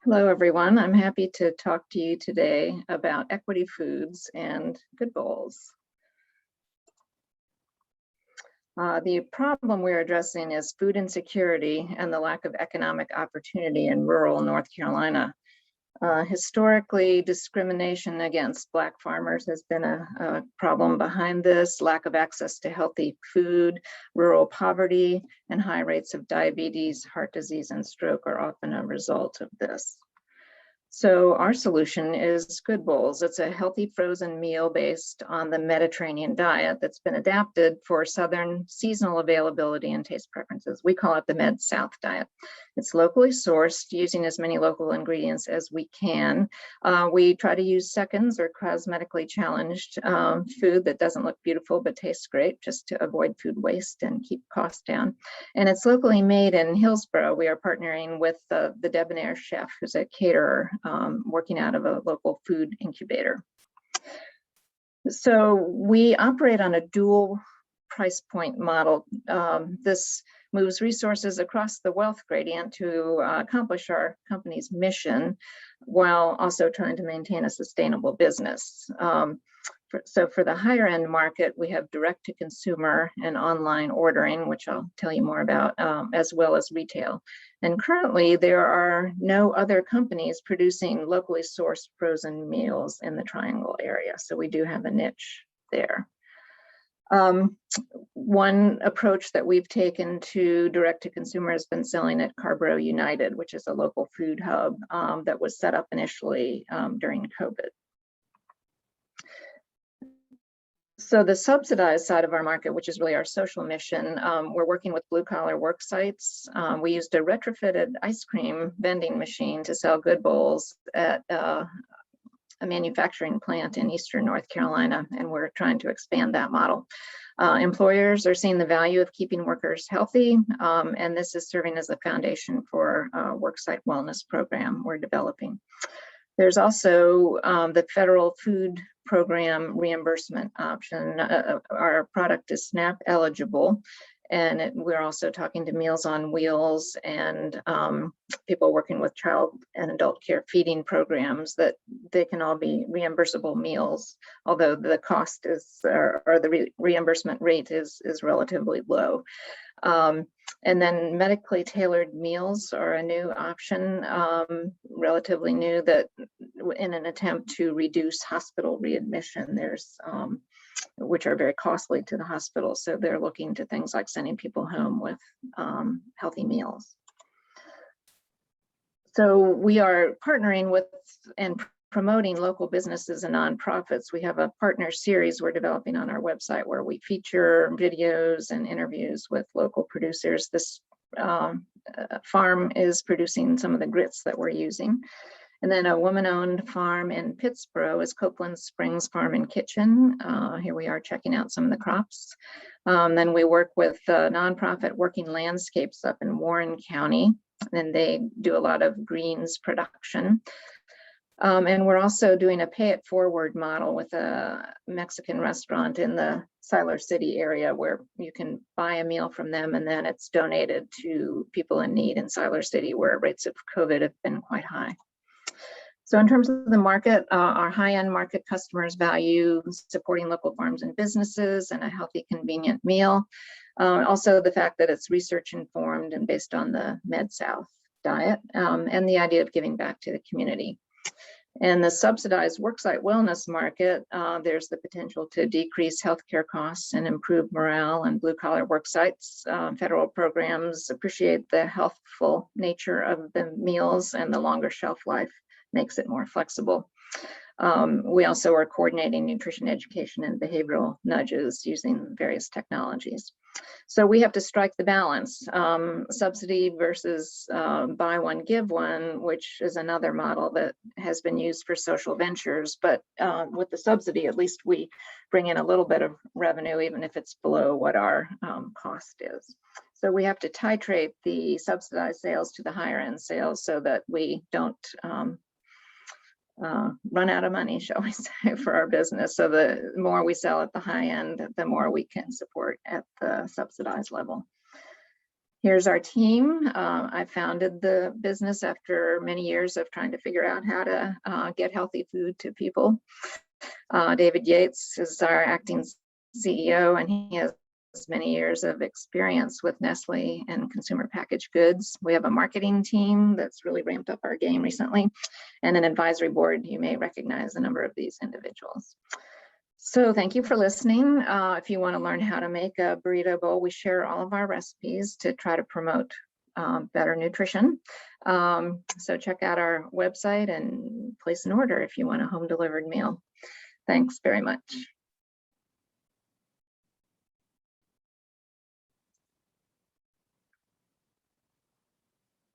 Hello, everyone. I'm happy to talk to you today about Equiti Foods and Good Bowls. The problem we're addressing is food insecurity and the lack of economic opportunity in rural North Carolina. Historically, discrimination against Black farmers has been a problem behind this. Lack of access to healthy food, rural poverty, and high rates of diabetes, heart disease, and stroke are often a result of this. So our solution is Good Bowls. It's a healthy frozen meal based on the Mediterranean diet that's been adapted for Southern seasonal availability and taste preferences. We call it the Med-South diet. It's locally sourced using as many local ingredients as we can. We try to use seconds or cosmetically challenged food that doesn't look beautiful but tastes great, just to avoid food waste and keep costs down. And it's locally made in Hillsborough. We are partnering with the debonair chef, who's a caterer, working out of a local food incubator. So we operate on a dual price point model. This moves resources across the wealth gradient to accomplish our company's mission while also trying to maintain a sustainable business. So for the higher end market, we have direct to consumer and online ordering, which I'll tell you more about, as well as retail. And currently there are no other companies producing locally sourced frozen meals in the Triangle area. So we do have a niche there. One approach that we've taken to direct to consumer has been selling at Carborough United, which is a local food hub that was set up initially during COVID. So the subsidized side of our market, which is really our social mission, we're working with blue collar work sites. We used a retrofitted ice cream vending machine to sell Good Bowls at a manufacturing plant in Eastern North Carolina, and we're trying to expand that model. Employers are seeing the value of keeping workers healthy, and this is serving as a foundation for a worksite wellness program we're developing. There's also the federal food program reimbursement option. Our product is SNAP eligible, and we're also talking to Meals on Wheels and people working with child and adult care feeding programs that they can all be reimbursable meals, although the cost is, or the reimbursement rate is relatively low. And then medically tailored meals are a new option, relatively new, that in an attempt to reduce hospital readmission, there's which are very costly to the hospital. So they're looking to things like sending people home with healthy meals. So we are partnering with and promoting local businesses and nonprofits. We have a partner series we're developing on our website where we feature videos and interviews with local producers. This farm is producing some of the grits that we're using. And then a woman-owned farm in Pittsboro is Copeland Springs Farm and Kitchen. Here we are checking out some of the crops. Then we work with a nonprofit Working Landscapes up in Warren County, and they do a lot of greens production. And we're also doing a pay it forward model with a Mexican restaurant in the Siler City area where you can buy a meal from them and then it's donated to people in need in Siler City, where rates of COVID have been quite high. So in terms of the market, our high-end market customers value supporting local farms and businesses and a healthy, convenient meal. Also the fact that it's research informed and based on the Med-South diet, and the idea of giving back to the community. And the subsidized worksite wellness market, there's the potential to decrease healthcare costs and improve morale and blue-collar work sites. Federal programs appreciate the healthful nature of the meals, and the longer shelf life makes it more flexible. We also are coordinating nutrition education and behavioral nudges using various technologies. So we have to strike the balance, subsidy versus buy one, give one, which is another model that has been used for social ventures. But with the subsidy, at least we bring in a little bit of revenue, even if it's below what our cost is. So we have to titrate the subsidized sales to the higher end sales so that we don't run out of money, shall we say, for our business. So the more we sell at the high end, the more we can support at the subsidized level. Here's our team. I founded the business after many years of trying to figure out how to get healthy food to people. David Yates is our acting CEO, and he has many years of experience with Nestle and consumer packaged goods. We have a marketing team that's really ramped up our game recently, and an advisory board. You may recognize a number of these individuals. So thank you for listening. If you want to learn how to make a burrito bowl, we share all of our recipes to try to promote better nutrition. So check out our website and place an order if you want a home delivered meal. Thanks very much.